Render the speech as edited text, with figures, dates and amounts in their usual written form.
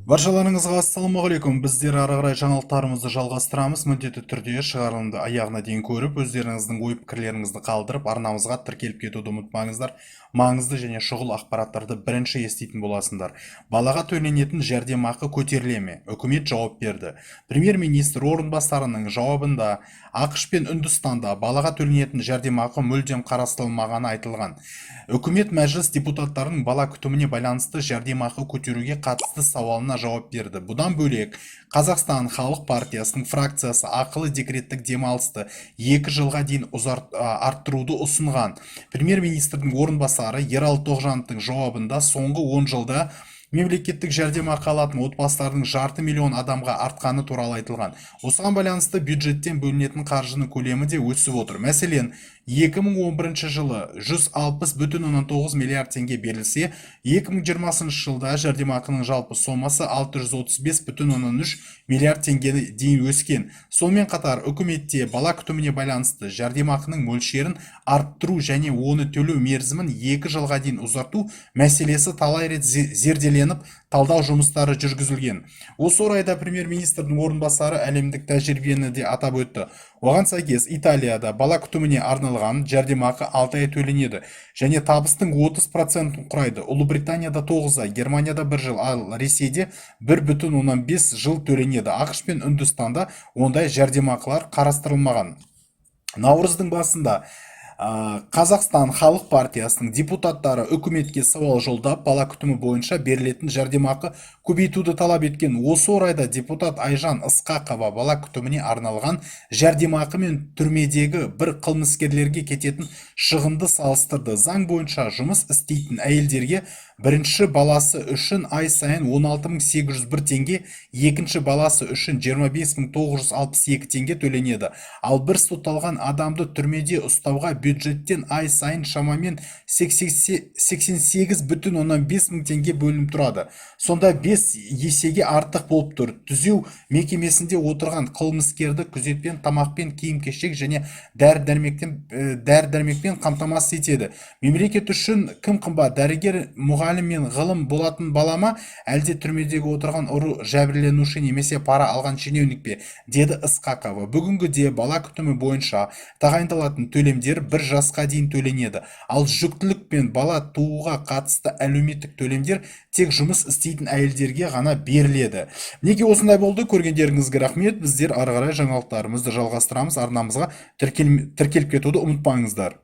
Баршаларыңызға ассалаумағалейкум. Біздер ары қарай жаңалықтарымызды жалғастырамыз. Міндетті түрде шығарылымды аяғына дейін көріп, өздеріңіздің ой пікірлеріңізді қалдырып, арнамызға тіркеліп кетуді ұмытпаңыздар. Маңызды және шұғыл ақпараттарды бірінші еститін боласыңдар. Балаға төленетін жәрдемақы көтеріле ме? Үкімет жауап берді. Премьер-министр орынбасарының жауабында ақш пен Үндістанда балаға төленетін жәрдемақы мүлдем қарастырылмағаны айтылған. Үкімет мәжіліс депутаттарының бала күтіміне байланысты жәрдемақы көтеруге қатысты сауалына жауап берді. Бұдан бөлек Қазақстан халық партиясының фракциясы ақылы декреттік демалысты 2 жылға дейін арттыруды ұсынған. Премьер-министрдің орынбасары Ералы Тоғжановтың жауабында соңғы 10 жылда мемлекеттік жәрдемақы алатын отбасылардың 500 000 адамға артқаны туралы айтылған. Осыған байланысты бюджеттен бөлінетін қаржының көлемі де өсіп отыр. Мәселен, 2011 жылы 160,9 миллиард теңге берілсе, 2020 жылда жәрдемақының жалпы сомасы 635,3 миллиард теңгені дейін өскен. Сонымен қатар үкіметте бала күтіміне байланысты жәрдемақының мөлшерін арттыру және оны төлеу мерзімін 2 жылға дейін ұзарту мәселесі талай рет зерделеніп, талдау жұмыстары жүргізілген. Осы орайда премьер-министрдің орынбасары әлемдік тәжірибені де атап өтті. Оған сәйкес Италияда бала күтіміне арналған жәрдемақы 6 ай төленеді және табыстың 30% құрайды. Ұлыбританияда 9 ай, Германияда 1 жыл, ал Ресейде 1,5 жыл төленеді. ақш пен Үндістанда ондай жәрдемақылар қарастырылмаған. Наурыздың басында Қазақстан халық партиясының депутаттары үкіметке сауал жолдап, бала күтімі бойынша берілетін жәрдемақы көбейтуді талап еткен. Осы орайда депутат Айжан Ысқақова бала күтіміне арналған жәрдемақы мен түрмедегі бір қылмыскерлерге кететін шығынды салыстырды. Заң бойынша жұмыс істейтін әйелдерге бірінші баласы үшін ай сайын 16.801 теңге, екінші баласы үшін 25.962 теңге төленеді. Ал бір сотталған адамды түрмеде ұстауға бюджеттен ай сайын шамамен 88,5 мың теңге бөлініп тұрады. Сонда 5 есеге артық болып тұр. Түзеу мекемесінде отырған қылмыскерді күзетпен, тамақпен, киім-кешек және дәрі-дәрмекпен қамтамасыз етеді. Мемлекет үшін кім қымбат, дәрігер, мұғалім мен ғылым болатын балама, әлде түрмедегі отырған ұры жәбірленуші немесе пара алған шенеунік пе, деді Ысқақова. Бүгінгіде бала күтімі бойынша тағайындалатын төлемдер 1 жасқа дейін төленеді. Ал жүктілік пен бала тууға қатысты әлеуметтік төлемдер тек жұмыс істейтін әйелдерге ғана беріледі. Неге осындай болды? Көргендеріңізге рахмет. Біздер ары қарай жаңалықтарымызды жалғастырамыз. Арнамызға тіркеліп кетуді ұмытпаңыздар.